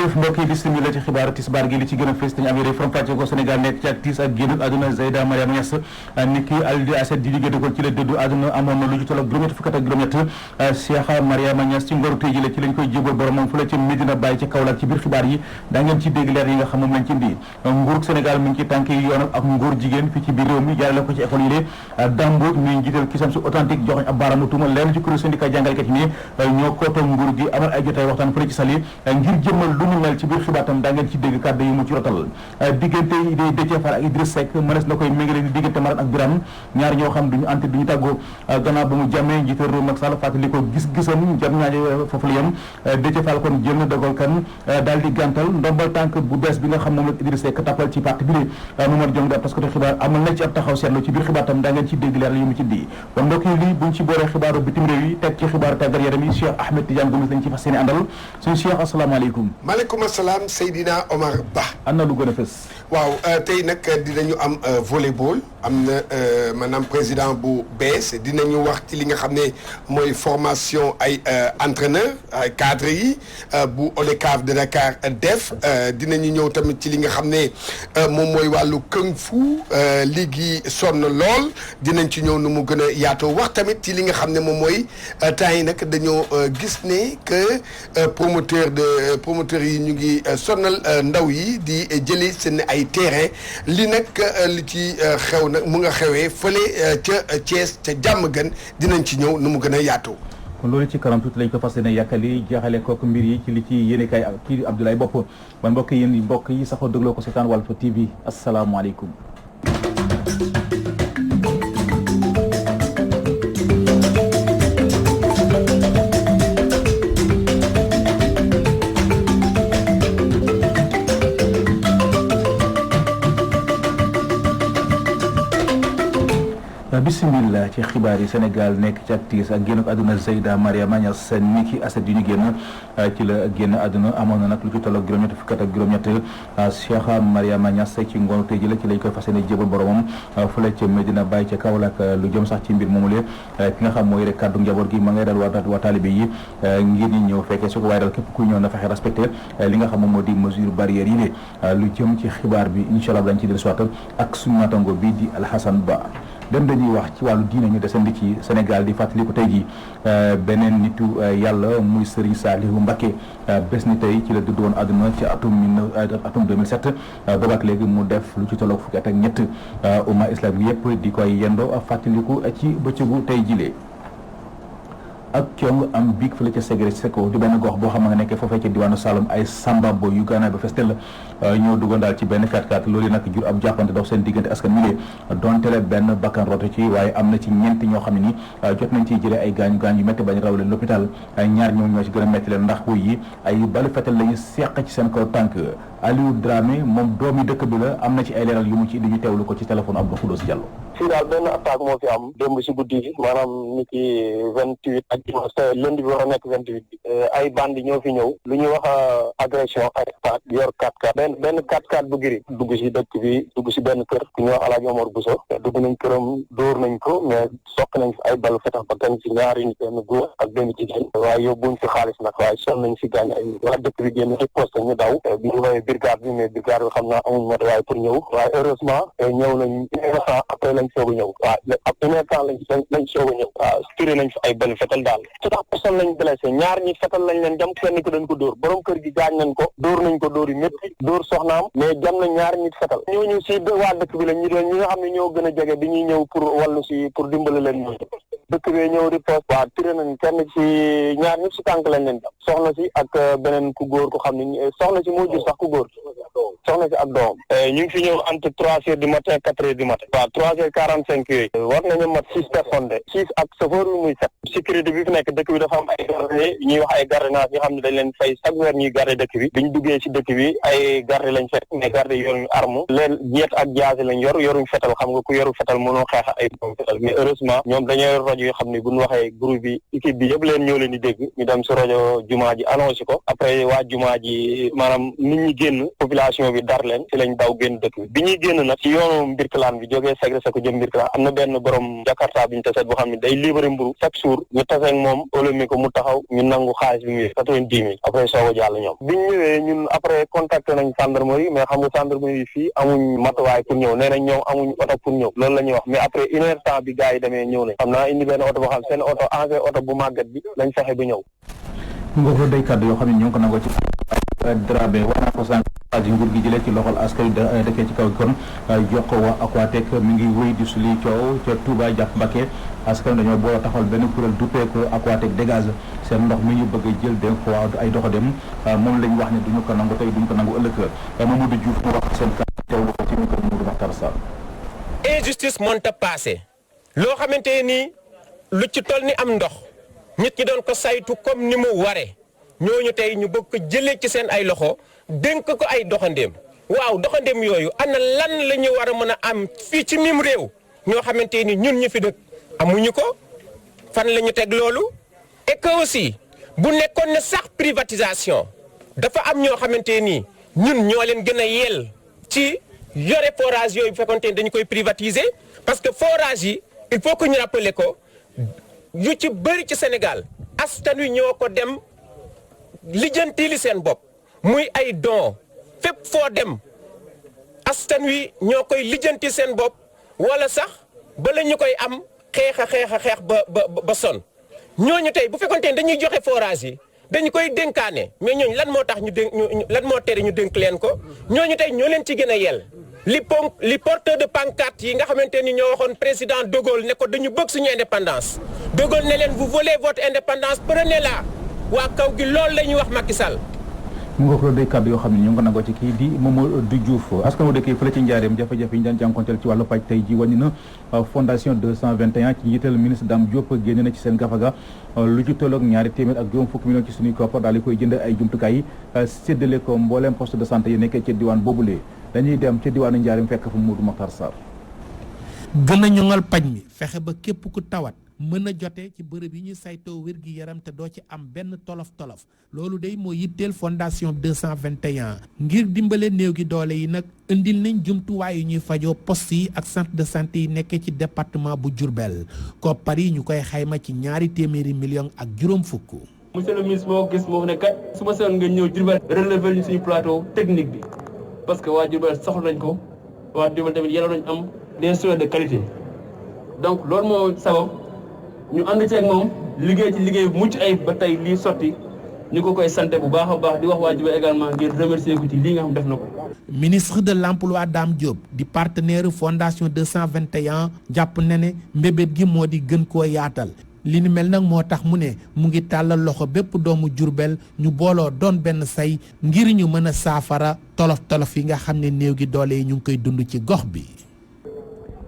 jëf mbokk yi bismillah ci xibaar tisbaar gi li ci gën a fës dañu am yére from fàcce ko Sénégal nekk ci ak tiis ak génn àdduna Zeyda Mariama Niass ni ki aldi aset di liggéey ko ci la dëddu àdduna amoon na lu ci toll ak juróom-ñett fukk ak juróom-ñett Cheikh Mariama Niass ci ngoru tey ji la ci lañ koy jébal borom moom fu la ci Medina Baye ci Kaolack ci biir xibaar yi daa ngeen ci dégg leer yi nga xam moom lañ ci indi nguurug Sénégal mi ngi ci tànk yi yoon ak nguur jigéen fii ci biir réew mi jaarale ko ci école yi lée Dambooj mi njiital kisam su authentique joxoñ ab baaraamu tuuma leen ci kuréel syndicat jàngalekat yi ni ñoo kootoo nguur gi amal ay jotaay waxtaan fële ci sali ngir jëmmal lu ñu mel ci biir xibaatam daa ngeen ci dégg kàddu yi mu ci rotal diggante yi Déthié Fall ak Idriss Seck mënees na koy méngale di diggante Marat ak Birame ñaar ñoo xam duñu ante duñu tàggoo gannaaw ba mu jàmmee njiital réew Macky Sall fàttali ko gis-gisam jam ñaaje foofu la yem Déthié Fall kon jël na dogal kan daal di gàntal ndombal tànk bu bees bi nga xam moom la Idriss Seck tappal ci parti bi lé Mamadou Diong da parce que xibaar amal na ci ab taxaw seetlu ci biir xibaatam daa ngeen ci dégg leer yu mu ci di kon mbokk yi lii buñ ci boolee xibaaru bitim réew yi teg ci xibaaru tàggat yaram yi Cheikh Ahmed Tidiane Gomis lañ ci fas yéene àndal suñu Cheikh asalaamaaleykum. maaleykum asalaam Seydina Omar Ba. am na lu gën a fës. waaw tey nag dinañu am volleyball am na maanaam président bu bees dinañu wax ci li nga xam ne mooy formation ay entraîneur ay cadres yi bu ODCAV de Dakar def dinañu ñëw tamit ci li nga xam ne moom mooy wàllu kung fu léegi sonn lool dinañ ci ñëw nu mu gën a yaatoo wax tamit ci li nga xam ne moom mooy temps yi nag dañoo gis ne que promoteurs yi ñu ngi sonnal ndaw yi di jëli seen ay terrain li nag li ci xew nag mu nga xewee fële ca Thiès ca Diamaguène dinañ ci ñëw nu mu gën a yaatoo. kon loolu ci kanam tuuti lañ ko fas yéene yàkkali jeexale kook mbir yi ci li ci yéenekaay ak kii Abdoulaye Bopp ban mbokk yi saxoo dégloo ko seetaan Walf TV asalaamaaleykum. bismillah ci xibaar yi Sénégal nekk ci ak tiis ak génn àdduna Zeyda Mariama Niass ni ki aset yu ñu génn ci la génn àdduna amoon na nag lu ci toll ak juróom-ñett fukk ak juróom-ñett Cheikh Mariama Niass ci ngoonu tey ji la ci lañ koy fas yéene jébal boromam fële ca Medina Baye ca Kaolack lu jëm sax ci mbir moomule ki nga xam mooy rek kàddu njaboot gi ma ngay dal waa taalibe yi ngir ñi ñëw fekkee su ko waaye dal képp ku ñëw na fexe respecté li nga xam moom moo di mesure barrière yi lée lu jëm ci xibaar bi incha allah dañ ci del soit ak suñu natango bi di Alhassane Ba dem dañuy wax ci wàllu diine ñu desandi ci Sénégal di fàttali ko tey jii beneen nitu yàlla muy Serigne Saliou Mbacké bés ni tey ci la dudd woon àdduna ci atum 2007 boobaak léegi mu def lu ci tolloog fukki at ak ñett umma islam bi yëpp di koy yendoo fàttaliku ci bëccëgu tey jilee ak cong am biig fële ca Ségéré Seko di benn gox boo xam nga nekkee foofee ca diwaanu Saloum ay sambabo yu gaanaay ba festel ñoo duggoon daal ci benn 4x4 loolu nag jur ab jàppante dox seen diggante askan mi donte la benn bakkan roto ci waaye am na ci ñeent ñoo xam ne ni jot nañ ciy jëlee ay gaañu yu métti bañ raw leen l'hôpital ñaar ñoom ñoo ci gën a métti leen ndax wuy yi ay balu fetal lañu seq ci seen kaw tànk Aliou Dramé moom doomi dëkk bi la am na ci ay leeral yu mu ci indi ñu teewlu ko ci téléphone Abdou Khoudoss Diallo. fii daal benn attaque moo fi am démb si guddi gi maanaam ni ki 28 ak dimanche lundi bi war a nekk 28 bi ay bandi ñoo fi ñëw lu ñuy wax agression ak attaque yor 4x4 benn 4x4 bu giri dugg si dëkk bi dugg si benn kër ku ñuy wax Alaaji Omar Bousso dugg nañ këram dóor nañ ko mais soq nañ fi ay balu fetax ba kenn si ñaari nit benn góor ak benn jigéen waaye yóbbuñ fi xaalis nag waaye sol nañ fi gaañ ay nit waa dëkk bi génn riposte ñu daw bi ñu woowee brigade bi mais brigade bi xam naa amuñ matuwaay pour ñëw waaye heureusement ñëw nañ après lañ soog a ñëw waaw ab une heure temps lañ soog a ñëw waaw tiré nañ fi ay balu fetal daal ci tax personne lañ blessé ñaar ñi fetal lañ leen jam kenn ko dañ ko dóor borom kër gi gaañ nañ ko dóor nañ ko dóor yu métti dóor soxnaam mais jam na ñaar ñi fetal ñooñu si waa dëkk bi la ñi nga xam ne ñoo gën a jege bi ñuy ñëw pour wàllu si pour dimbale leen ñooñu dëkk bi ñëw riposte waaw tiré nañ kenn ci ñaar ñëpp si tànk lañ leen jam soxna si ak beneen ku góor ko xam ne soxna si moo jur sax ku góor soxna si ak doom ñu ngi fi ñëw entre 3 heures du matin 4 heures du matin waaw 3 heures 45 yooyu war nañu mat 6 personnes de 6 ak chauffeur bi muy 7 sécurité bi fi nekk dëkk bi dafa am ay garde ñuy wax ay gardiennage ñoo xam ne dañ leen fay chaque weer ñuy garde dëkk bi biñ duggee si dëkk bi ay garde lañ fekk mais garde yoruñu arme leen jeet ak jaasi lañ yoruñ fetal xam nga ku yoru fetal mënoo xeex ay boom fetal mais heureusement ñoom dañoo yor rajo yoo xam ne buñ waxee groupe bi équipe bi yëpp leen ñoo leen di dégg ñu dem si rajo jumaa ji annoncé ko après waa jumaa ji maanaam nit ñi génn population population bi dar leen ci lañ daw génn dëkk bi ñuy génn nag ci yoonu Mbirkilaan bi jógee Segre Seko jëm Mbirkilaan am na benn borom Jakarta bi ñu taseet boo xam ne day livrer mburu chaque jour ñu taseeg moom olomi ko mu taxaw ñu nangu xaalis bi muy 90 000 après sooga jàll ñoom biñ ñëwee ñun après contacté nañ gendarmerie mais xam nga gendarmerie fii amuñ matuwaay pour ñëw nee nañ ñoom amuñ oto pour ñëw loolu la ñuy wax mais après une heure temps bi gars yi demee ñëw nañ xam naa indi benn oto boo xam seen oto ancien oto bu màggat bi lañ fexe ba ñëw nga ko day kàddu yoo xam ne ñoo ngi ko nangoo ci Dramé wax naa ko sànq ji nguur gi jëlee ci loxol askan wi dëkkee ci kaw kon jox ko waa Aquatec mi ngi wéy di suli coow ca Touba jàpp Mbacké askan dañoo boole taxawal benn kuréel duppee ko Aquatec dégage seen ndox mi ñu bëgg a jël dénk ko ay doxadem moom lañ wax ne duñu ko nangu tey duñu ko nangu ëllëg Mamadou Diouf mu wax seen kàddu teewlu ko ci micro Mamadou Makhtar Sall. Injustice mënta passé loo xamante ni lu ci toll ni am ndox nit ñi doon ko saytu comme ni mu waree ñooñu tey ñu bëgg ko jëlee ci seen ay loxo dénk ko ay doxandéem waaw doxandéem yooyu ana lan la ñu war a mën a am fii ci mim réew ñoo xamante ni ñun ñu fi dëkk amuñu ko fan la ñu teg loolu et que aussi bu nekkoon ne sax privatisation dafa am ñoo xamante ni ñun ñoo leen gën a yell ci yore forage yooyu bu fekkoon ne dañu koy privatiser parce que forage yi il faut que ñu rappeler ko yu ci bëri ci Sénégal askan wi ñoo ko dem lijjanti li seen bopp muy ay don fépp foo dem askan wi ñoo koy lijjanti seen bopp wala sax bala ñu koy am xeex ba son ñooñu tey bu fekkoon ne dañuy joxe forage yi dañu koy dénkaane mais ñooñu lan moo tax lan moo tere ñu dénk leen ko ñooñu tey ñoo leen ci gën a yell li porteur de pancarte yi nga xamante ni ñoo waxoon président de Gaulle ne ko dañu bëgg suñu indépendance de Gaulle ne leen vous volez votre indépendance prenez-la waa kaw gi loolu la ñuy wax Macky Sall. mu nga ko day kàddu yoo xam ne ñu ngi ko nangoo ci kii di Mamadou Diouf askan wu dëkk fële ci njaareem jafe-jafe yi ñu daan jànkonteel ci wàllu paj tey ji wàññi na fondation 221 ci njiital ministre Dame Diop génne na ci seen gafaga lu ci tolloog ñaari téeméer ak juróom fukki millions ci suñuy koppar daal di koy jënd ay jumtukaay yi séddale ko mbooleem poste de santé yi nekkee ci diwaan boobulee dañuy dem ci diwaanu njaareem fekk fa Modou Makhtar Sarr. gën a ñoŋal paj mi fexe ba képp ku tawat mën a jote ci bërëb yi ñu saytoo wér gi yaram te doo ci am benn tolof-tolof loolu day moo yitteel fondation 221 ngir dimbale néew gi doole yi nag indil nañ jumtuwaay yu ñuy fajoo poste yi ak centre de santé yi nekkee ci département bu Diourbel koppar yi ñu koy xayma ci 200 millions ak juróom fukk. monsieur le ministre moo gis moo ne kat su ma soon nga ñëw Diourbel relever ñu suñu plateau technique bi parce que waa Diourbel soxla nañ ko waa Diourbel tamit yàlla nañ am des soins de qualité donc loolu moo sabab ñu ànd ceeg moom liggéey ci liggéey bu mucc ayib ba tey lii sotti ñu ko koy sant bu baax a baax di wax waa Diourbel également ngir remercier ko ci lii nga xam def na ko. ministre de l'emploi Dame Diop di partenaire fondation 221 jàpp na ne mbébét gi moo di gën koo yaatal li ni mel nag moo tax mu ne mu ngi tàllal loxo bépp doomu Diourbel ñu booloo doon benn say ngir ñu mën a saafara tolof-tolof yi nga xam ne néew gi doole yi ñu ngi koy dund ci gox bi.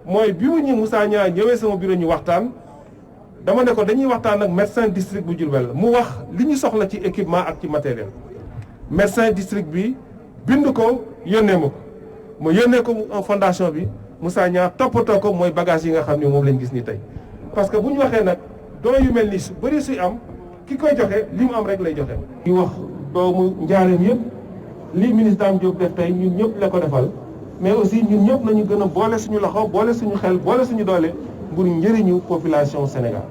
mooy bi ñu Moussa Niang ñëwee sama bureau ñu waxtaan. dama ne ko dañuy waxtaan ak médecin district bu Diourbel mu wax li ñu soxla ci équipement ak ci matériel médecin district bi bind ko yónnee ma ko ma yónnee ko fondation bi Moussa Niang toppatoo ko mooy bagage yi nga xam ne moom lañ gis ni tey parce que bu ñu waxee nag doo yu mel ni su bëri suy am ki koy joxe li mu am rek lay joxe. di wax doomu njaareem yëpp li ministre Dame Diop def tey ñun ñëpp la ko defal mais aussi ñun ñëpp nañu gën a boole suñu loxo boole suñu xel boole suñu doole. pour njëriñu population Sénégal.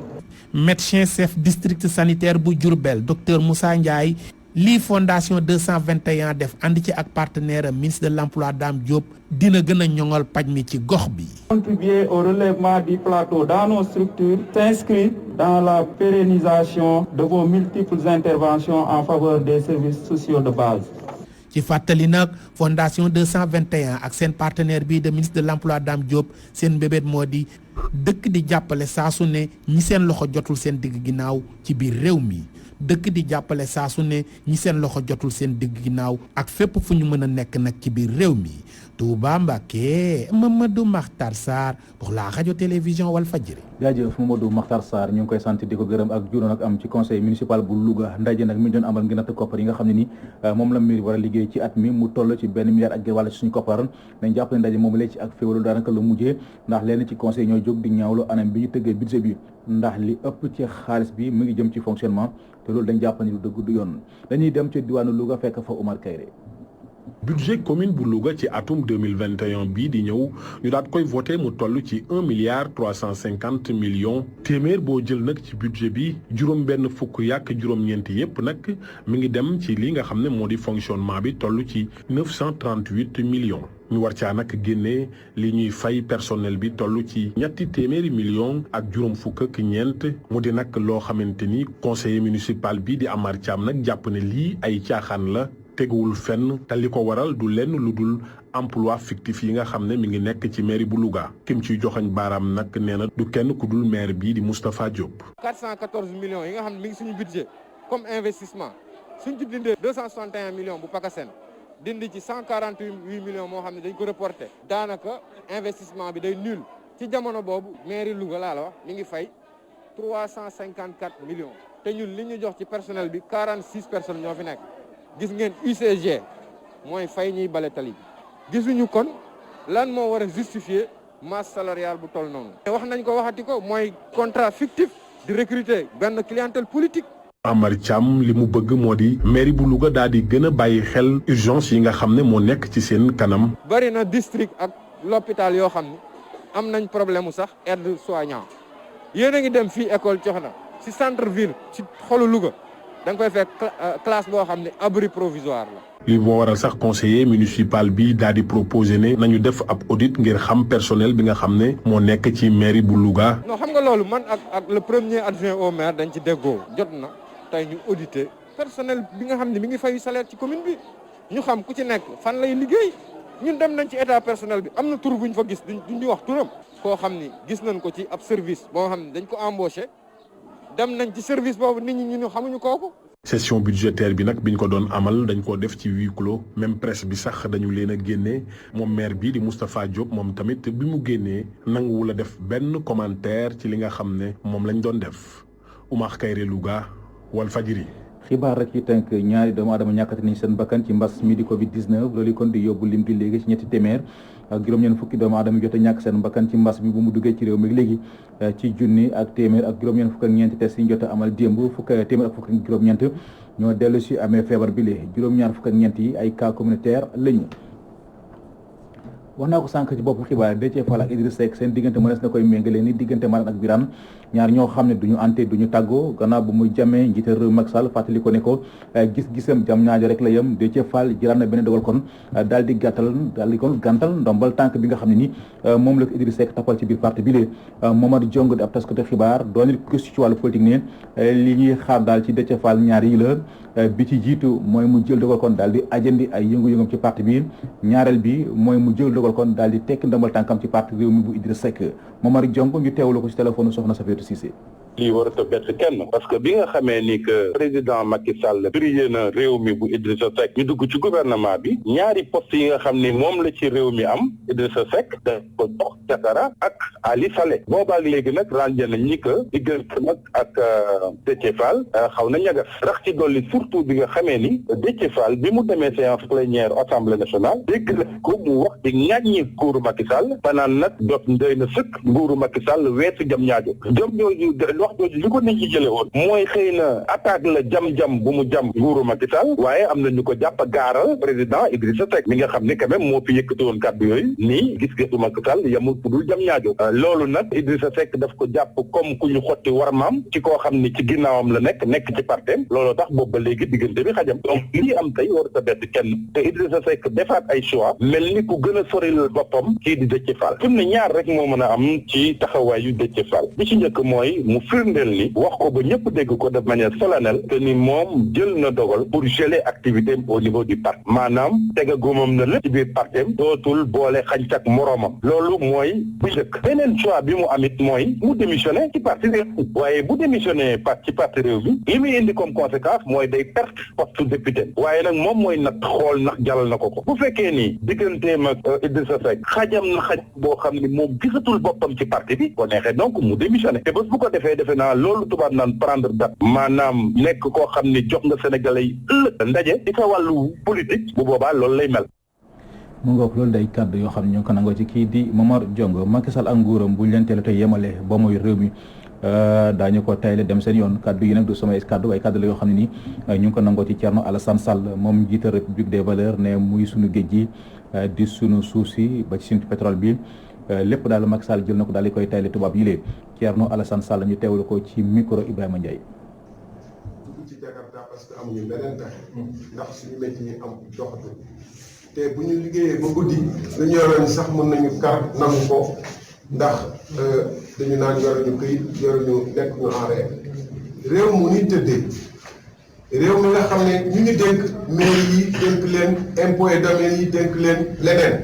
médecin chef district sanitaire bu Diourbel docteur Moussa Ndiaye lii fondation 221 def ànd ci ak partenaire ministre de l'emploi Dame Diop dina gën a ñoŋal paj mi ci gox bi. Contribuer au relèvement du plateau dans nos structures s'inscrit dans la pérennisation de vos multiples interventions en faveur des services sociaux de base. ci fàttali nag fondation 221 ak seen partenaire bii de ministre de l'emploi Dame Diop seen mbébét moo di dëkk di jàppale saa su ne ñi seen loxo jotul seen digg ginnaaw ci biir réew mi dëkk di jàppale saa su ne ñi seen loxo jotul seen digg ginnaaw ak fépp fu ñu mën a nekk nag ci biir réew mi Touba Mbacké Mamadou Makhtar Sarr pour la radio télévision Walfadjri. jaajëf Mamadou Makhtar Sarr ñu ngi koy sant di ko gërëm ak juróom nag am ci conseil municipal bu Louga ndaje nag mi doon amal ngir natt koppar yi nga xam ne ni moom la mairie war a liggéey ci at mi mu toll ci 1 milliard ak wàll ci suñu koppar nañ jàpp ne ndaje moom la ci ak féewalo daanaka lu mujjee ndax leen ci conseil ñoo jóg di ñaawlu anam bi ñu tëggee budget bi ndax li ëpp ci xaalis bi mu ngi jëm ci fonctionnement te loolu dañ jàpp ni lu dëgg du yoon dañuy dem ci diwaanu Louga fekk fa Oumar Kayre. budget commune bu Louga ci atum 2021 bii di ñëw ñu daat koy voté mu toll ci 1,350 milliards téeméer boo jël nag ci budget bi juróom benn fukk yàq juróom-ñeenti yépp nag mi ngi dem ci li nga xam ne moo di fonctionnement bi toll ci 938 millions ñu war caa nag génnee li ñuy fay personnel bi toll ci ñetti téeméeri millions ak juróom fukk ak ñeent mu di nag loo xamante ni conseiller municipal bi di Amar Thiam nag jàpp ne lii ay caaxaan la teguwul fenn te li ko waral du lenn lu dul emploi fictif yi nga xam ne mi ngi nekk ci mairie bu Louga kim ciy joxañ baaraam nag nee na du kenn ku dul maire bii di Moustapha Diop. 414 millions yi nga xam ne mi ngi suñu budget comme investissement suñ ci dindee 261 millions bu PACASEN dindi ci 148 millions moo xam ne dañ ko reporté daanaka investissement bi day nul ci jamono boobu mairie Louga laa la wax mi ngi fay 354 millions te ñun li ñu jox ci personnel bi 46 personnes ñoo fi nekk. gis ngeen UCG mooy fay ñuy bale tali bi gisuñu kon lan moo war a justifier masse salariale bu toll noonu. wax nañ ko waxati ko mooy contrat fictif di recruter benn clientèle politique. Amar Thiam li mu bëgg moo di mairie bu Louga daal di gën a bàyyi xel urgence yi nga xam ne moo nekk ci seen kanam. bari na district ak l'hôpital yoo xam ne am nañ problème mu sax aide soignant yéen a ngi dem fii école Coxna ci centre ville ci xolu Louga. da nga koy fekk classe boo xam ne abri provisoire la. li moo waral sax conseiller municipal bi daal di proposé ne nañu def ab audit ngir xam personnel bi nga xam ne moo nekk ci mairie bu Louga. non xam nga loolu man ak le premier adjoint au maire dañ ci déggoo jot na tey ñu auditer personnel bi nga xam ne mi ngi fayu salaire ci commune bi ñu xam ku ci nekk fan lay liggéey ñun dem nañ ci état personnel bi am na tur bu ñu fa gis duñ ñu wax turam. koo xam ni gis nañ ko ci ab service boo xam ne dañ ko embauché. dem nañ ci service boobu nit ñi ñu xamuñu kooku. session budgétaire bi nag biñ ko doon amal dañ ko def ci huis clos même presse bi sax dañu leen a génnee moom maire bii di Moustapha Diop moom tamit bi mu génnee nanguwul a def benn commentaire ci li nga xam ne moom lañ doon def Oumar Kayre Louga Walfadjri. xibaar rek ci tënk ñaari doomu aadama ñàkkati nañ seen bakkan ci mbas mi di Covid 19 loolu kon di yóbbu lim bi léegi ci ñetti téeméer ak juróom-ñeent fukki doomu aadama jot a ñàkk seen bakkan ci mbas mi bu mu duggee ci réew mi léegi ci junni ak téeméer ak juróom-ñeent fukk ak ñeenti test yi ñu jot a amal démb téeméer ak fukk ak juróom-ñeent ñoo dellu si amee feebar bi léegi juróom-ñaar fukk ak ñeent yi ay cas communautaire lañu. wax naa ko sànq ci bopp xibaar Déthié Fall ak Idrissa Seck seen diggante mënees na koy méngale ni diggante Marème ak Birane ñaar ñoo xam ne duñu ante duñu tàggoo gannaaw bu muy jamee njiital réew Macky Sall fàttali ko ne ko gis-gisam jam ñaajo rek la yem Déthié Fall jëlaat na benn dogal kon daal di gàntal ndombal tànk bi nga xam ne ni moom la ko Idrissa Seck tappal ci biir parti bi lee Momar Diong di ab taskatu xibaar doon gëstu ci wàllu politique ne li ñuy xaar daal ci Déthié Fall ñaar yi la bi ci jiitu mooy mu jël dogal kon daal di ajandi ay yëngu-yëngam ci parti bi ñaareel bi mooy mu jël dogal kon daal di tekki ndombal tànkam ci parti réew mi bu Idrissa Seck Momar Diong ñu teewlu ko ci téléphone soxna Safiatou Cissé. lii warut a bett kenn parce que bi nga xamee ni que président Macky Sall brillé na réew mi bu Idrissa Seck ñu dugg ci gouvernement bi ñaari poste yi nga xam ni moom la ci réew mi am Idrissa Seck da ko jox Diatara ak Ali Saleh boobaak léegi nag ràññee nañ ni que diggante nag ak Déthié Fall xaw na ñagas rax ci dolli surtout bi nga xamee ni Déthié Fall bi mu demee séance plénière assemblée nationale dégg na ko mu wax di ŋàññi nguuru Macky Sall banaan nag dot doy na sëkk nguuru Macky Sall weesu jam ñaajo jam ñooñu wax jooju li ko nit ñi jële woon mooy xëy na attaque la jam-jam bu mu jam nguuru Macky Sall waaye am na ñu ko jàpp gaaral président Idrissa Seck mi nga xam ne quand même moo fi yëkkati woon kàddu yooyu nii gis-gisu Macky Sall yamul fu dul jam ñaajo loolu nag Idrissa Seck daf ko jàpp comme ku ñu xotti warmaam ci koo xam ni ci ginnaawam la nekk ci parteem looloo tax boobu ba léegi diggante bi xajam donc lii am tey war a bett kenn te Idrissa Seck defaat ay choix mel ni ku gën a soril boppam kii di Déthié Fall fi mu ne ñaar rek moo mën a am ci taxawaayu Déthié Fall bi ci njëkk mooy mu firndeel ni wax ko ba ñëpp dégg ko de manière solennelle que ni moom jël na dogal pour geler activité au niveau du parti maanaam tega góomam na lépp ci biir partem dootul boole xañcak moroomam loolu mooy bu njëkk beneen choix bi mu amit mooy mu démissionné ci parti réew mi waaye bu démissionné ci parti réew mi li muy indi comme conséquence mooy day perte poste député waaye nag moom mooy nag xool ndax jalal na ko bu fekkee ni digganteem ak Idrissa Seck xajam na xaj boo xam ni moom gisatul boppam ci parti bi ko neexee donc mu démissionné te bés bu ko defee defe naa loolu tubaab naan prendre date maanaam nekk koo xam ni jox nga Sénégalais yi ëllëg ndaje ci sa wàllu politique bu boobaa loolu lay mel. mu ngoog loolu day kàddu yoo xam ne ñoo ko nangoo ci kii di Momar Diong Macky Sall ak nguuram buñ leen teel a yemale ba mooy réew mi daañu ko tayle dem seen yoon kaddu yi nag du samay kaddu waaye kaddu la yoo xam ne nii ñu ngi ko nangoo ci Thierno Alassane Sall moom njiital République des valeurs ne muy sunu géej gi di sunu suuf si ba ci suñu pétrole bi lépp daal Macky Sall jël na ko daal di koy tayle tubaab yi lee Thierno Alassane Sall ñu teewlu ko ci micro Ibrahima Ndiaye. dugg ci Jakarta parce que amuñu beneen pexe ndax suñu métier yi am doxatul te bu ñu liggéeyee ba guddi dañu yoroon sax mën nañu kar nangu ko ndax dañu naan yoruñu këyit yoruñu nekk ñu en réew mu ni tëddee réew mi nga xam ne ñu ngi dénk mairie yi dénk leen impôts et domaines yi dénk leen leneen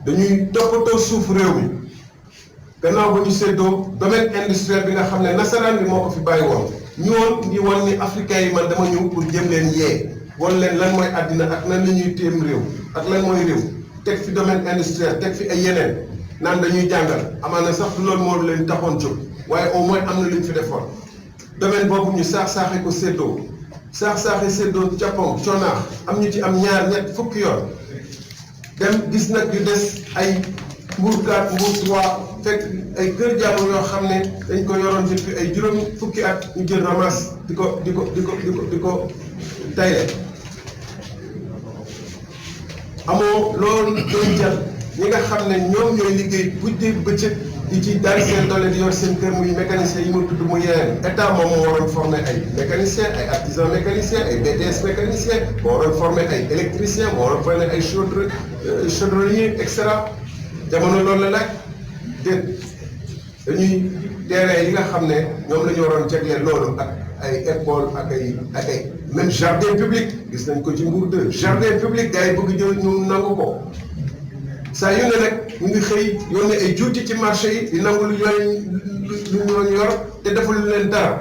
dañuy toppatoo suuf réew mi gannaaw ba ñu séddoo domaine industriel bi nga xam ne nasaraan bi moo ko fi bàyyi woon ñëwoon di wan ni africains yi man dama ñëw pour jëm leen yee wan leen lan mooy àddina ak nan la ñuy téem réew ak lan mooy réew teg fi domaine industriel teg fi ay yeneen naan dañuy jàngal amaana sax du loolu moo leen taxoon jóg waaye au moins am na lu ñu fi defoon domaine boobu ñu saax-saaxee ko séddoo saax-saaxee séddoo capon coonaax am ñu ci am ñaar ñett fukki yoon dem gis nag yu des ay mbuur 4 mbuur 3 fekk ay kër jàmbur yoo xam ne dañ ko yoroon depuis ay juróom fukki at ñu jël ramas di ko tayle amoo loolu doon jar ñi nga xam ne ñoom ñooy liggéey guddi bëccëg di ci daal seen doole di yor seen kër muy mécanicien yi mu tudd mu yeneen état moom moo waroon former ay mécanicien ay artisan mécanicien ay BTS mécanicien moo waroon former ay électricien moo waroon former ay chaudronnier et cetera jamono loolu la laaj déet dañuy terrain yi nga xam ne ñoom la ñu waroon jagleel loolu ak ay école ak ay même jardin public gis nañ ko ci Mbour 2 jardin public gars yi bëgg jël ñu nangu ko saa yu ne nag ñu ngi xëy yónnee ay juuti ci marché yi di nangu lu ñu yor te deful leen dara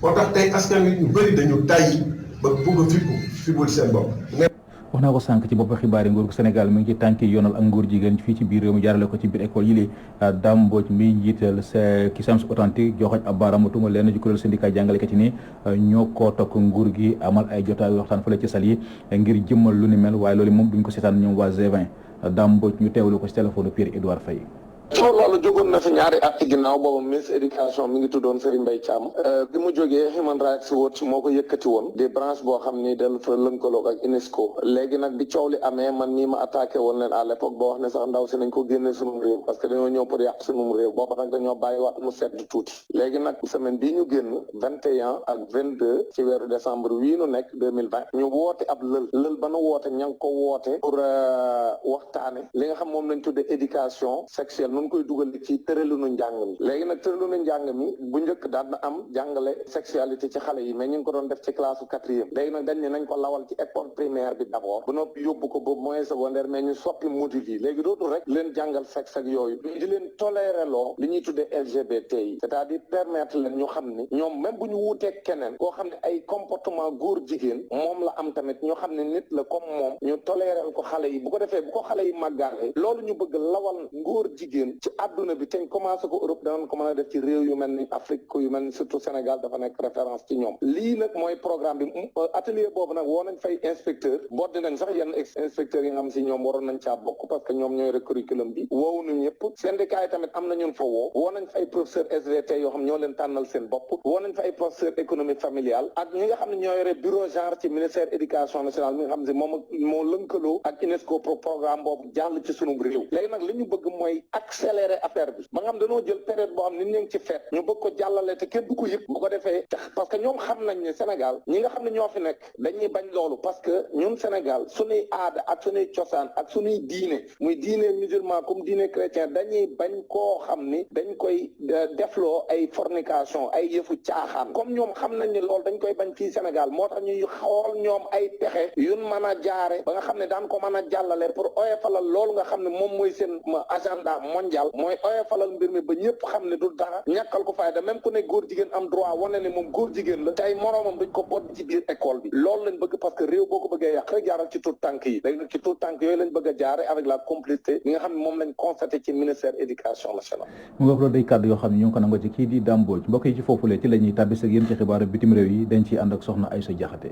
moo tax tey askan wi ñu bëri dañu tàyyi ba bëgg a fibbul seen bopp. wax naa ko sànq ci bopp xibaar yi nguur gu Sénégal mi ngi ci tànki yoonal ak nguur jigéen fii ci biir réew mi jaarale ko ci biir école yi li Dame Mbodj mi njiital Cusems authentique joxoñ ab baaraamu tuuma leen ci kuréel syndicat jàngalekat yi ni ñoo koo tokk nguur gi amal ay jotaay waxtaan fële ci sal yi ngir jëmmal lu ni mel waaye loolu moom duñ ko seetaan ñoom waa G20 Dame Mbodj ñu teewlu ko ci téléphone Pierre Edouard Faye. loolu jógoon na fi ñaari at ci ginnaaw boobu ministre éducation mi ngi tuddoon Serigne Mbaye Thiam bi mu jógee Human Rights Watch moo ko yëkkati woon di branche boo xam ni dafa lënkaloog ak UNESCO léegi nag bi coow li amee man nii ma attaqué woon leen à l'époque boo wax ne sax ndaw si nañ ko génne sunum réew parce que dañoo ñëw pour yàq sunum réew booba nag dañoo bàyyi waat mu sedd tuuti léegi nag semaine bii ñu génn 21 ak 22 ci weeru décembre wii nu nekk 2020 ñu woote ab lël ba nu woote ña ngi ko woote pour waxtaane li nga xam moom lañ tudde éducation sexuelle nun koy dugal ci tëralinu njàng mi léegi nag tëralinu njàng mi bu njëkk daan na am jàngale sexualité ci xale yi mais ñu ngi ko doon def ci classe 4e léegi nag dañ ne nañ ko lawal ci école primaire bi d'abord bu noppi yóbbu ko ba moyen secondaire mais ñu soppi module yi léegi dootul rek leen jàngal sexe ak yooyu di leen toléré loo li ñuy tuddee LGBT yi c'est-à-dire permettre leen ñu xam ni ñoom même bu ñu wuuteeg keneen koo xam ne ay comportement góor jigéen moom la am tamit ñu xam ne nit la comme moom ñu toléré ko xale yi bu ko defee bu ko xale yi màggaale loolu ñu bëgg lawal ngóor jigéen ci àdduna bi teñ commencé ko Europe danañ ko mën a def ci réew yu mel ni Afrique yu mel ni surtout Sénégal dafa nekk référence ci ñoom lii nag mooy programme bi atelier boobu nag woo nañ fay inspecteur boddi nañ sax yenn inspecteurs yi nga xam si ñoom waroon nañ caa bokk parce que ñoom ñooy curriculum bi woowu ñu ñëpp syndicat yi tamit am na ñun fa woo nañ fa ay professeur SVT yoo xam ñoo leen tànnal seen bopp woo nañ fa ay professeur économique familiale ak ñi nga xam ne ñoo yore bureau genre ci ministère éducation nationale mi nga xam si moom moo lënkaloo ak UNESCO pour programme boobu jàll ci sunu réew léegi nag li ñu bëgg mooy accélérer affaire bi ba nga xam dañoo jël période boo xam nit ñi ngi ci feet ñu bëgg ko jàllale te kenn du ko yëg bu ko defee parce que ñoom xam nañ ne Sénégal ñi nga xam ne ñoo fi nekk dañuy bañ loolu parce que ñun Sénégal suñuy aada ak suñuy cosaan ak suñuy diine muy diine musulman comme diine chrétien dañuy bañ koo xam ni dañ koy defloo ay fornication ay yëfu caaxaan comme ñoom xam nañ ne loolu dañ koy bañ fii Sénégal moo tax ñuy xool ñoom ay pexe yun mën a jaare ba nga xam ne daan ko mën a jàllale pour oyofalal loolu nga xam ne moom mooy seen agenda mondial mooy oyofalal mbir mi ba ñëpp xam ne du dara ñàkkal ko fayda même ku ne góor jigéen am droit wane ne moom góor jigéen la tey moroomam duñ ko bodd ci biir école bi loolu lañ bëgg parce que réew boo ko bëggee yàq rek jaaral ci tout tànk yi léegi nag ci tout tànk yooyu lañ bëgg a jaare avec la complicité bi nga xam ne moom lañ constaté ci ministère éducation nationale mu wax loolu day kàddu yoo xam ne ñu ngi ko nangoo ci kii di Dame Mbodj mbokk yi ci foofulee ci la ñuy tàbbis ak yéen ci xibaaru bitim réew yi dañ ciy ànd ak soxna Aïssa Diakhaté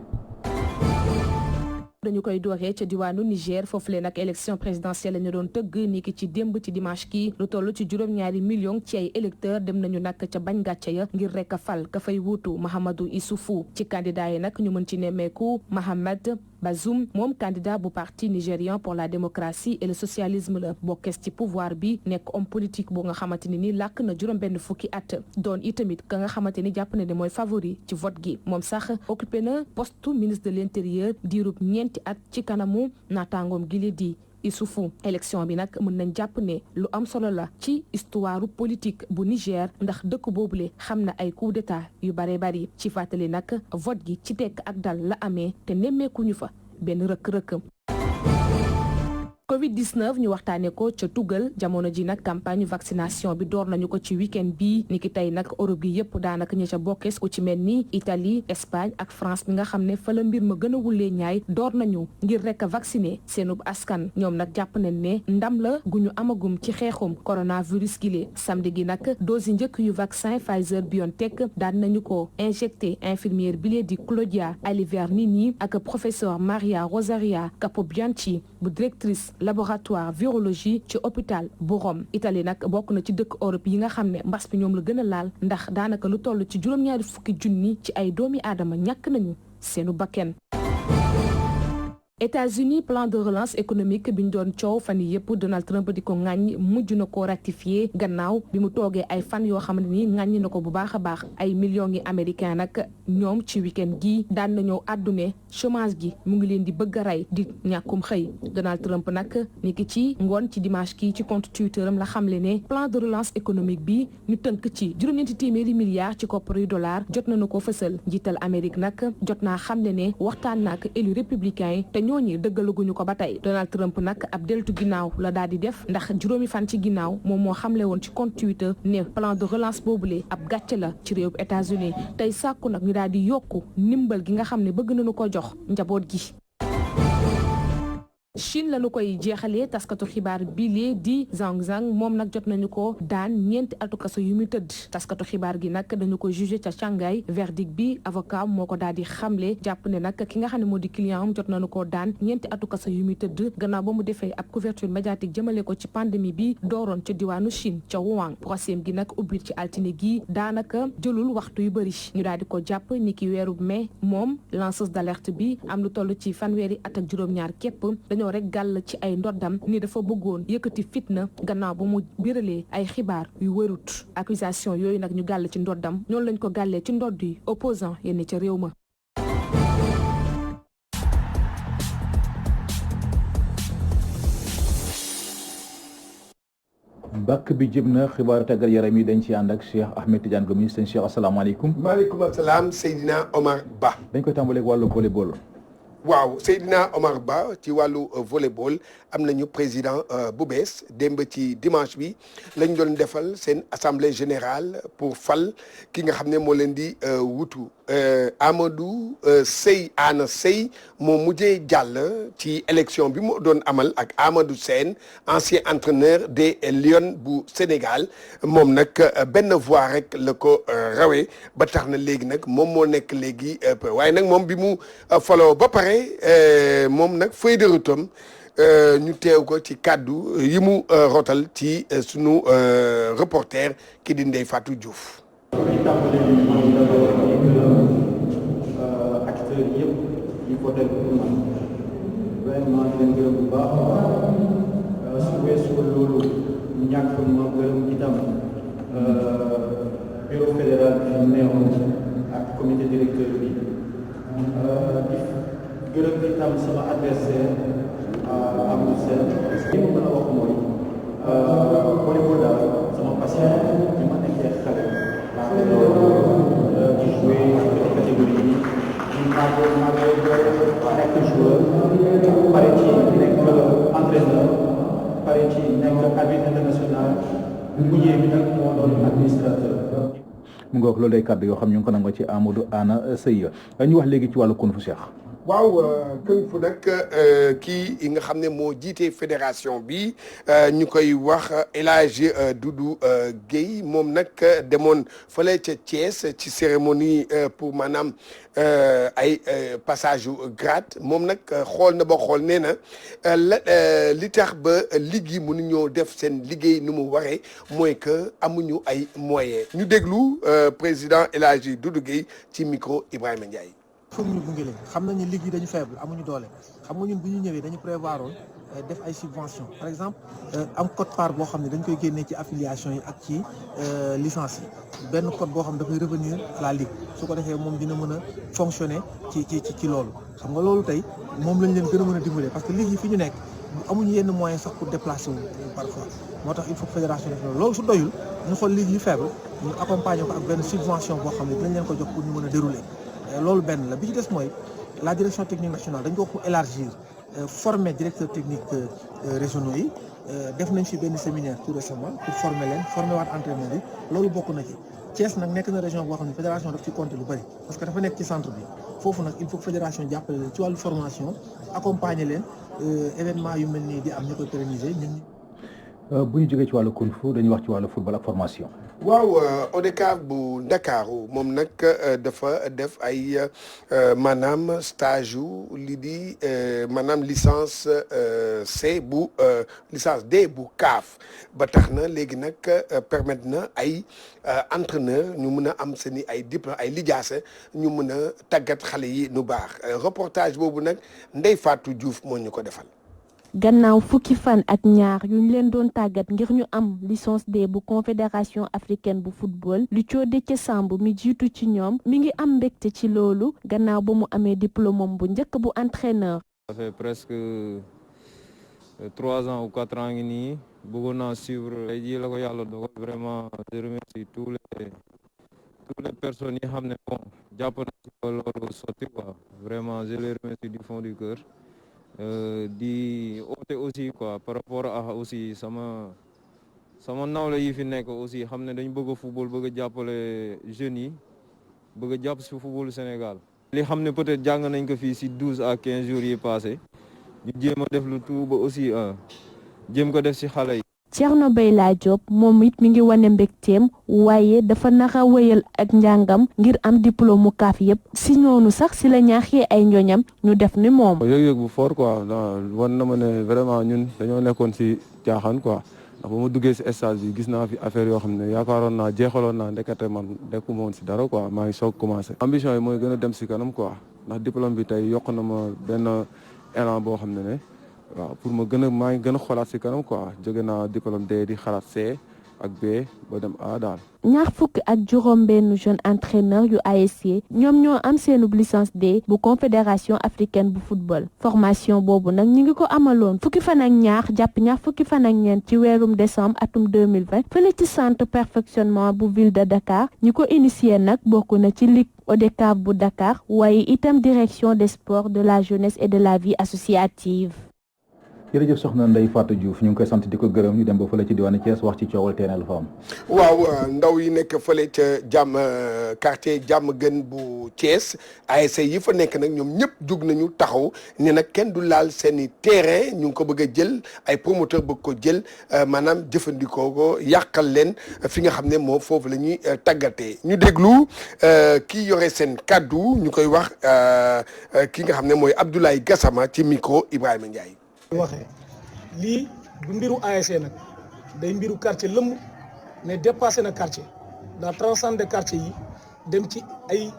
dañu koy dooree ca diwaanu Niger foofu leen nag élection présidentielle la ñu doon tëgg ni ki ci démb ci dimanche kii lu toll ci juróom-ñaari millions ci ay électeurs dem nañu nag ca bañ gàcce ya ngir rek a fal ka fay wuutu Mahamadou Issoufou ci candidat yi nag ñu mën ci nemmeeku Mohamed Bazoum moom candidat bu parti nigérien pour la démocratie et le socialisme la bokkees ci pouvoir bi nekk homme politique boo nga xamante ni làkk na juróom-benn fukki at doon itamit ka nga xamante ni jàpp na ne mooy favori ci vote gi moom sax occupé na poste ministre de l'intérieur diirub ñeenti at ci kanamu naataangoom gi di Issoufou. Élection bi nag mën nañ jàpp ne lu am solo la ci histoire politique bu Niger ndax dëkk boobule xam na ay coup d'état yu bare bari ci fàttali nag vote gi ci tekk ak dal la amee te nemmeekuñu fa benn rëkk-rëkk. Covid-19 ñu waxtaanee ko ca Tugal jamono ji nag campagne vaccination bi door nañu ko ci week-end bii niki tey nag Europe gi yëpp daanaka ñi ca bokkees ku ci mel ni Italie Espagne ak France bi nga xam ne fa la mbir ma gën a wulee ñaay door nañu ngir rek a vacciner seenub askan ñoom nag jàpp nañ ne ndam la gu ñu amagum ci xeexum coronavirus gi lee samedi gi nag dose yi njëkk yu vaccin Pfizer BioNTech daan nañu ko injecté infirmière bi lee di Claudia Alivernini ak professeur Maria Rosaria Capobianchi bu directrice laboratoire virologie ci hôpital bu Rome. Italie nag bokk na ci dëkk Europe yi nga xam ne mbas bi ñoom la gën a laal ndax daanaka lu toll ci juróom-ñaari fukki junni ci ay doomi aadama ñàkk nañu seenu bakken. États-Unis plan de relance économique bi ñu doon coow fan yi yëpp Donald Trump di ko ŋàññ mujj na ko ratifié gannaaw bi mu toogee ay fan yoo xam ne ni ŋàññ na ko bu baax a baax ay millions yi américain nag ñoom ci week-end gi daan nañoo àddune chômage gi mu ngi leen di bëgg a rey di ñàkkum xëy Donald Trump nag ni ki ci ngoon ci dimanche kii ci compte Twitter am la xamle ne plan de relance économique bi ñu tënk ci juróom-ñeenti téeméeri milliards ci kopparu dollar jot nañu ko fësal njiital Amérique nag jot naa xamle ne waxtaan na ak élu républicain yi ñooñi dëggalaguñu ko ba tey Donald Trump nag ab deltu ginnaaw la daal di def ndax juróomi fan ci ginnaaw moom moo xamle woon ci compte Twitter ne plan de relance boobule ab gàcce la ci réew États-Unis tey sàkku nag ñu daal di yokku ndimbal gi nga xam ne bëgg nañu ko jox njaboot gi. Chine lañu koy jeexalee taskatu xibaar bi lee di Zhang Zhang moom nag jot nañu ko daan ñeenti atu kaso yu mu tëdd taskatu xibaar gi nag dañu ko jugé ca Shanghai verdict bi avocat moo ko daal di xamle jàpp ne nag ki nga xam ne moo di client am jot nañu ko daan ñeenti atu kaso yu mu tëdd gannaaw ba mu defee ab couverture médiatique jëmale ko ci pandémie bi dooroon ca diwaanu Chine ca Wuhan procès gi nag ubbil ci altine gi daanaka jëlul waxtu yu bëri ñu daal di ko jàpp ni ki weeru mai moom lanceuse d'alerte bi am lu toll ci fanweeri at ak juróom-ñaar képp dañoo rek gàll ci ay ndoddam ni dafa bëggoon yëkkati fitna gannaaw ba mu biralee ay xibaar yu wërut accusation yooyu nag ñu gàll ci ndoddam ñoonu lañ ko gàllee ci ndodd yi opposant yenn ca réew ma. bàkk bi jëm na xibaaru tàggat yaram yi dañ ci ànd ak Cheikh Ahmed Tidiane Gomis sëñ Cheikh asalaamaaleykum. maaleykum salaam Seydina Omar Ba. dañ koy tàmbaleeg wàllu volleyball. waaw Seydina Omar Ba ci wàllu volleyball am nañu président bu bees démb ci dimanche bi lañ doon defal seen assemblée générale pour fal ki nga xam ne moo leen di wutu Amadou Sey Ana Sey moo mujjee jàll ci élection bi mu doon amal ak Amadou Sène ancien entraîneur des Lions bu Sénégal moom nag benn voix rek la ko rawee ba tax na léegi nag moom moo nekk léegi waaye nag moom bi mu faloo ba pare moom nag feuille de route am ñu teew ko ci kàddu yi mu rotal ci sunu reporter ki di Ndeye Fatou Diouf. acteurs yëpp ñu voté pour man vraiment di leen gërëm bu baax su weesoo loolu ñàkk ma gërëm itam bureau fédéral bi fi neexoon ak comité directeur bi di gërëm itam sama adversaire Amadou Sène li ma mën a wax mooy volleyball daal sama passion bi ma nekkee xale laa ko doon di joué ci catégorie bi maa ngi nekk joueur pare ci nekk entraîneur pare ci nekk arbitre international mujjee bi nag moo doon administrateur. mu ngoog loolu day kàddu yoo xam ñu ngi ko nangoo ci Amadou Ana Seye ñu wax léegi ci wàllu Kung Fu Cheikh. waaw Kung Fu nag kii nga xam ne moo jiite fédération bi ñu koy wax El Hadji Doudou Guèye moom nag demoon fële ca Thiès ci cérémonie pour maanaam ay passage yu grade moom nag xool na ba xool nee na li tax ba ligue yi mënuñoo def seen liggéey nu mu waree mooy que amuñu ay moyens ñu déglu président El Hadji Doudou Guèye ci micro Ibrahima Ndiaye. foog ñu gunge leen xam nañu ligue yi dañu faible amuñu doole xam nga ñun bu ñu ñëwee dañu prévoir woon def ay subventions par exemple am code part boo xam ne dañ koy génnee ci affiliation yi ak ci licence yi benn code boo xam ne dafay revenir à la ligue su ko defee moom dina mën a fonctionner ci loolu xam nga loolu tey moom lañ leen gën a mën a dimbalee parce que ligue yi fi ñu nekk amuñu yenn moyens sax pour déplacer wu parfois moo tax il faut fédération def loolu su doyul ñu xool ligue yi faible ñu accompagner ko ak benn subvention boo xam ne dinañ leen ko jox pour ñu mën a dérouler loolu benn la bi ci des mooy la direction technique nationale dañ ko wax pour élargir former directeur technique régionaux yi def nañ fi benn séminaire tout récemment pour former leen former waat entraîneurs yi loolu bokk na ci Thiès nag nekk na région boo xam ne fédération daf ci compter lu bëri parce que dafa nekk ci centre bi foofu nag il faut que fédération jàppale leen ci wàllu formation accompagner leen événement yu mel nii di am ñu koy pérenniser ñun. bu ñu jógee ci wàllu kung fu dañuy wax ci wàllu football ak formation. waaw ODCAV bu Ndakaaru moom nag dafa def ay maanaam stage yu li di maanaam licence C bu licence D bu CAF ba tax na léegi nag permettre na ay entraîneur ñu mën a am seen i ay diplôme ay lijaasa ñu mën a tàggat xale yi nu baax reportage boobu nag Ndeye Fatou Diouf moo ñu ko defal. gannaaw fukki fan ak ñaar yu ñu leen doon tàggat ngir ñu am licence D bu confédération africaine bu football Lucio Déthié Samb mi jiitu ci ñoom mi ngi am mbégte ci loolu gannaaw ba mu amee diplôme bu njëkk bu entraîneur. ça fait presque 3 ans ou 4 ans ngi nii bëggoon naa suivre tey jii la ko yàlla dogal vraiment je remercie tous les personnes yi xam ne bon jàpp na ci ba loolu sotti quoi vraiment je les remercie du fond du cœur. di oote aussi quoi par rapport à aussi sama nawle yi fi nekk aussi xam ne dañ bëgg a football bëgg a jàppale jeunes yi bëgg a jàpp si football Sénégal li xam ne peut-être jàng nañ ko fii si 12 à 15 jours yi passé ñu jéem a def lu tout ba aussi jéem ko def si xale yi. Thierno Beyla Diop moom it mi ngi wane mbégteem waaye dafa naxa wéyal ak njàngam ngir am diplôme mu CAF yëpp si noonu sax si la ñaaxee ay ñoñam ñu def ni moom. yëg-yëg bu fort quoi wan na ma ne vraiment ñun dañoo nekkoon si caaxaan quoi ndax ba ma duggee si stage bi gis naa fi affaire yoo xam ne yaakaaroon naa jeexaloon naa ndekete man nekkuma woon si dara quoi maa ngi soog commencé. ambition yi mooy gën a dem si kanam quoi ndax diplôme bi tey yokk na ma benn élan boo xam ne waaw pour ma gën a maa ngi gën a xoolaat si kanam quoi jóge naa diplôme D di xalaat C ak B ba dem A daal. ñaar fukk ak juróom benn jeune entraîneur yu ASC ñoom ñoo am seenub licence D bu confédération africaine bu football formation boobu nag ñi ngi ko amaloon fukki fan ak ñaar jàpp ñaar fukki fan ak ñeent ci weerum décembre atum 2020 fële ci centre perfectionnement bu ville de Dakar ñi ko initié nag bokk na ci ligue ODCAV bu Dakar waaye itam direction des sports de la jeunesse et de la vie associative. jërëjëf soxna Ndeye Fatou Diouf ñu ngi koy sant di ko gërëm ñu dem ba fële ci diwaanu Thiès wax ci coowal terrain la fa am. waaw ndaw yi nekk fële ca quartier jàmm gën bu Thiès ASC yi fa nekk nag ñoom ñëpp jug nañu taxaw ne nag kenn du laal seen i terrain ñu ngi ko bëgg a jël ay promoteur bëgg ko jël maanaam jëfandikoo ko yàqal leen fi nga xam ne moom foofu la ñuy tàggatee ñu déglu kii yore seen kaddu ñu koy wax ki nga xam ne mooy Abdoulaye Gassama ci micro Ibrahima Ndiaye. waxee lii du mbiru ASC nag day mbiru quartier lëmm mais dépassé na quartier daa transcender quartier yi dem ci ay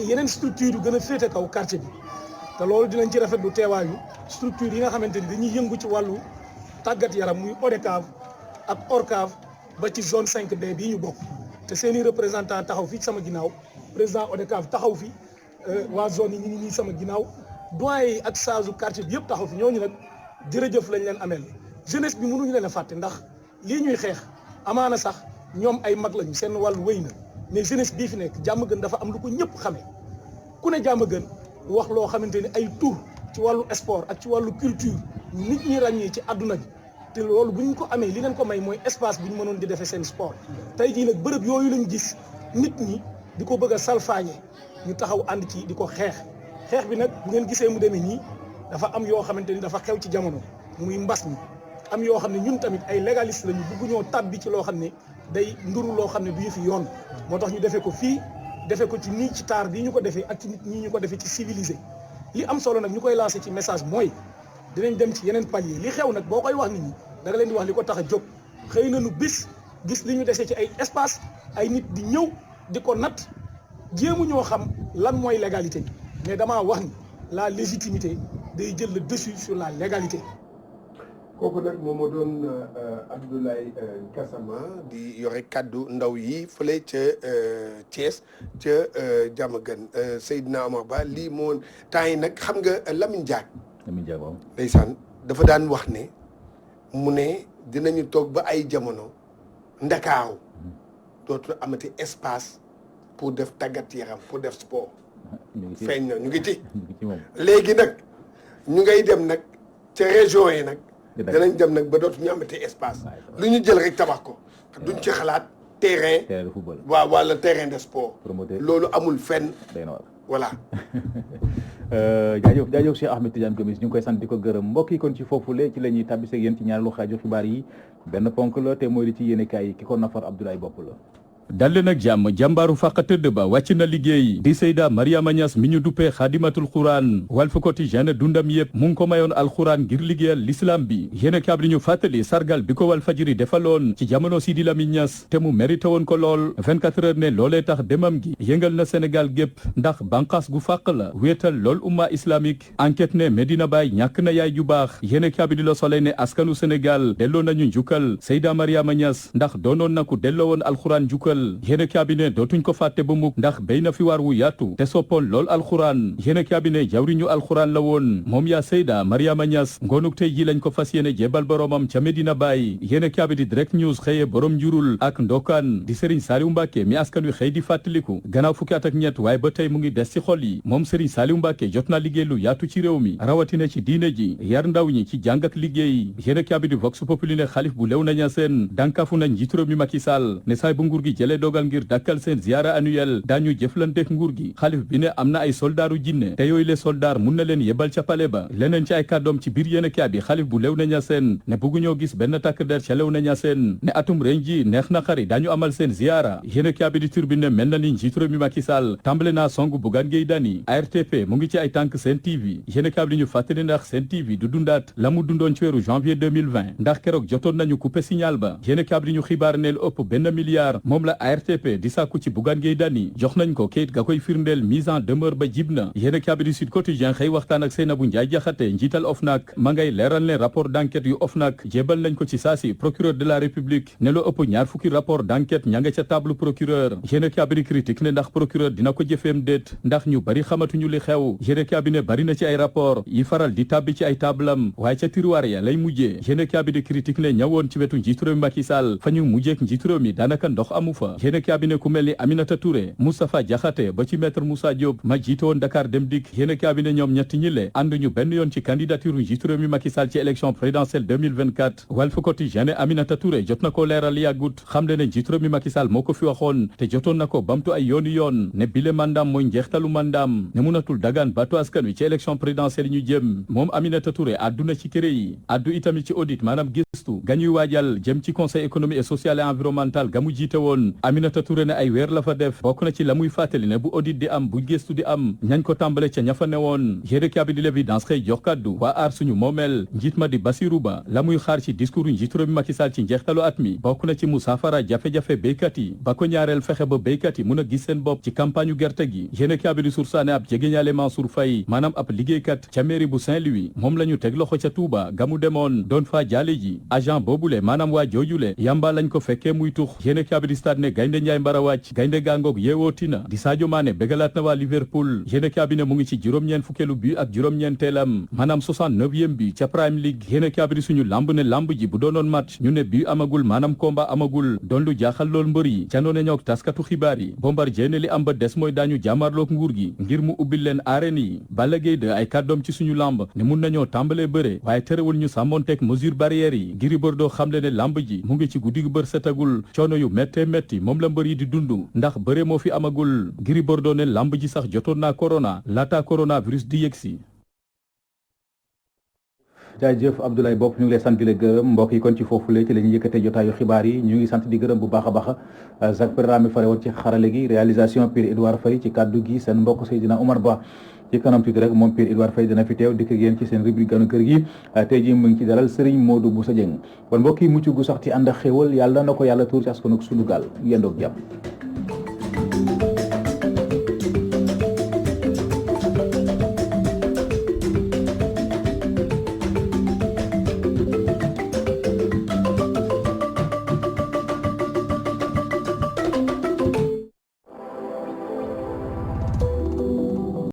yeneen structure yu gën a féete kaw quartier bi te loolu dinañ ci rafetlu teewaayu structure yi nga xamante ni dañuy yëngu ci wàllu tàggat yaram muy ODCAV ak ORCAV ba ci zone 5D bii ñu bokk te seeni représentant taxaw fii sama ginnaaw président ODCAV taxaw fi waa zone yi ñu ngi nii sama ginnaaw doyen yi ak saasu quartier bi yëpp taxaw fi ñooñu nag jërëjëf lañ leen ameel jeunesse bi mënuñu leen a fàtte ndax lii ñuy xeex amaana sax ñoom ay mag lañu seen wàllu wéy na mais jeunesse bii fi nekk jàmm gën dafa am lu ko ñëpp xamee ku ne jàmm gën wax loo xamante ni ay tur ci wàllu sport ak ci wàllu culture nit ñi ràññee ci àdduna bi te loolu bu ñu ko amee li leen ko may mooy espace bu ñu mënoon di defee seen sport tey jii nag bërëb yooyu lañ gis nit ñi di ko bëgg a salfaañe ñu taxaw ànd ci di ko xeex xeex bi nag bu ngeen gisee mu demee nii dafa am yoo xamante ni dafa xew ci jamono muy mbas mi am yoo xam ne ñun tamit ay légaliste lañu bëgg ñoo tàbbi ci loo xam ne day nduru loo xam ne du yëfi yoon moo tax ñu defee ko fii defee ko ci nii ci taar bii ñu ko defee ak ci nit ñi ñu ko defee ci civilisé li am solo nag ñu koy lancé ci message mooy dinañ dem ci yeneen palier li xew nag boo koy wax nit ñi da nga leen di wax li ko tax a jóg xëy na nu bis gis li ñu desee ci ay espace ay nit di ñëw di ko natt jéemu ñoo xam lan mooy légalité bi mais damaa wax ni la légitimité day jël le dessus sur la légalité. kooku nag moom moo doon Abdoulaye Gassama di yore kaddu ndaw yi fële ca Thiès ca Diamaguène Seydina Omar Ba lii moo temps yi nag xam nga Lamine Diack. Lamine Diack waaw. ndeysaan dafa daan wax ne mu ne dinañu toog ba ay jamono Ndakaaru dootul amati espace pour def tàggat yaram pour def sport. feeñ na ñu ngi ci. léegi nag ñu ngay dem nag ca région yi nag. danañ dem nag ba dootu ñu amati espace lu ñu jël rek tabax ko duñ ci xalaat terrain de football waaw wala terrain de sport loolu amul fenn voilà jaajëf Cheikh Ahmed Tidiane Gomis ñu ngi koy sant di ko gërëm mbokk yi kon ci foofule ci la ñuy tàbbise ak yéen ci ñaareelu xaaju xibaar yi benn ponk la te mooy li ci yéenekaay yi ki ko nafar Abdoulaye Bopp la dalli nag jàmm jàmbaaru fàqa tëdd ba wàcc na liggéey di Seyda Mariama Niass mi ñu duppee xaadimatul xuraan Walf Quotidien dundam yëpp mu ngi ko mayoon alxuraan ngir liggéeyal l'islam bi yéen kaab li ñu fàttali sargal bi ko Walfadjri defaloon ci jamono Sidi Lamine Niass te mu mérité woon ko lool 24 heures ne loolee tax demam gi yëngal na Sénégal gépp ndax banqaas gu fàq la wéetal lool umma islamique enquête ne Medina Baye ñàkk na yaay ju baax yéen kaab di la Soleil ne askanu Sénégal delloo nañu njukkal Seyda Mariama Niass ndax doonoon na ku delloo woon alxuraan njukkal yéene cabinet dootuñ ko fàtte ba mukk ndax béy na fi waar wu yaatu te soppoon lool alxuraan yéene cabinet jawriñu alxuraan la woon moom yaa Seyda Mariama Niass ngoonuk tey ji lañ ko fas yéene jébal boromam ca Medina Baye yéene cabinet direct news xëye borom njurul ak ndokaan di Serigne Saliou Mbacké mi askan wi xëy di fàttaliku gannaaw fukki at ak ñett waaye ba tey mu ngi des ci xol yi moom Serigne Saliou Mbacké jot naa liggéey lu yaatu ci réew mi rawatina ci diine ji yar ndaw ñi ci jàng ak liggéey yéene cabinet vox populi ne xalif bu lew naña seen dànkaafu nañ njiitu réew mi Macky Sall ne saay bu nguur gi jëlee dogal ngir dakkal seen ziara annuelle daañu jëflanteek nguur gi xalif bi ne am na ay soldaaru jinne te yooyu le soldaar mun na leen yebal ca pale ba leneen ci ay kàddoom ci biir yéene kaa bi xalif bu lew na ña seen ne bëgguñoo gis benn takk der ca lew na ña seen ne atum ren ji neex na xari daañu amal seen ziara yéene kaa bi di turbine ne mel na ni njiitu réew mi Macky Sall tàmbale naa song Bougane Gueye Dany ARTP mu ngi ci ay tànk Sen TV yéene kaa bi di ñu fàttali ndax Sen TV du dundaat la mu dundoon ci weeru janvier 2020 ndax keroog jotoon nañu coupé signal ba yéene kaa bi di ñu xibaar ne lu ëpp benn milliard moom la ARTP di sàkku ci Bougane Gueye Dany jox nañ ko kayit ga koy firndeel mise en demeure ba jib na yéene kaa bi di Sud Quotidien xëy waxtaan ak Seynabou Ndiaye Diakhaté njiital OFNAC ma ngay leeral ne rapport d'enquête yu OFNAC jébal nañ ko ci saasi procureur de la République ne lu ëpp ñaar fukki rapport d'enquête ña nga ca table procureur yéene kaa bi di critique ne ndax procureur dina ko jëfeem déet ndax ñu bari xamatuñu li xew yéene kaa bi ne bari na ci ay rapport yi faral di tàbbi ci ay tablam waaye ca tiroir ya lay mujjee yéene kaa bi di critique ne ñawoon ci wetu njiitu réew mi Macky Sall fa ñu mujjeek njiitu réew mi daanaka ndox amu fa yéene kaa bi ne ku mel ni Aminata Touré Moustapha Diakhaté ba ci maître Moussa Diop ma jiite woon Dakar Dem Dikk yéene kaa bi ne ñoom ñett ñi le ànduñu benn yoon ci candidature njiitu réew mi Macky Sall ci élection présidentielle 2024 Walf Quotidien ne Aminata Touré jot na ko leeral yàggut xam le ne njiitu réew mi Macky Sall moo ko fi waxoon te jotoon na ko bamtu ay yooni yoon ne bile mandaam mooy njeextalu mandaam ne munatul dagaan baatu askan wi ci élection présidentielle ñu jëm moom Aminata Touré àdduna ci këré yi àddu itamit ci audit maanaam gëstu gañuy waajal jëm ci conseil économique et social et environnemental gamu jiite woon Aminata Touré ne ay weer la fa def bokk na ci la muy fàttali ne bu audit di am bu gëstu di am ñañ ko tàmbale ca ña fa newoon yéene kaa bi di l'évidence xëy jox kàddu waa aar suñu moomeel njiit ma di Bassirou Ba la muy xaar ci discours njiitu réew mi Macky Sall ci njeextalu at mi bokk na ci musaafara jafe-jafe béykat yi ba ko ñaareel fexe ba béykat yi mun a gis seen bopp ci campagne gerte gi yéene kaa bi di sursaane ab jegeñaale Mansour Faye maanaam ab liggéeykat ca mairie bu Saint-Louis moom la ñu teg loxo ca Touba gamu demoon doon faa jaale ji agent boobule maanaam waa joojule yamba lañ ko fekkee muy tux yéene kaa bi di stade ne gaynde Njaay Mbara wàcc gaynde gaangoog yeewootina di Sadio Mané bégalaat na waa Liverpool yéene kaa bi ne mu ngi ci juróom-ñeent fukkeelu bi ak juróom-ñeenteelam maanaam 69e bi ca Prime League yéene kaa bi di suñu lamb ne lamb ji bu doonoon match ñu ne bi amagul maanaam combat amagul doon lu jaaxal lool mbër yi ca noone ñoog taskatu xibaar yi Bombardier ne li am ba des mooy daañu jàmmarloog nguur gi ngir mu ubbil leen arène yi Balla Gaye 2 ay kàddoom ci suñu lamb ne mun nañoo tàmbalee bëre waaye terewul ñu sàmmonteeg mesure barrière yi Gris Bordeaux xamle ne lamb ji mu ngi ci guddi gu bër setagul coono yu méttee métti metti moom la mbër yi di dund ndax bëre moo fi amagul Gris Bordeaux ne lamb ji sax jotoon naa corona laata coronavirus di yegsi. jaajëf Abdoulaye Bopp ñu ngi lay sant di la gërëm mbokk yi kon ci foofule ci la ñuy yëkkatee jotaayu xibaar yi ñu ngi sant di gërëm bu baax a baax Jacques Perra mi fare woon ci xarale gi réalisation Pierre Edouard Faye ci kaddu gi seen mbokk Seydina Omar Ba ci kanam tuuti rek moom Pierre Edouard Faye dina fi teew dikk ak yéen ci seen rubrique ganu kër gi tey jii mu ngi ci dalal Serigne Modou Boussa Dieng kon mbokk yi mucc gu sax ci ànd ak xéwal yàlla na ko yàlla tuur ci askan ak sunu gaal yendoog jàmm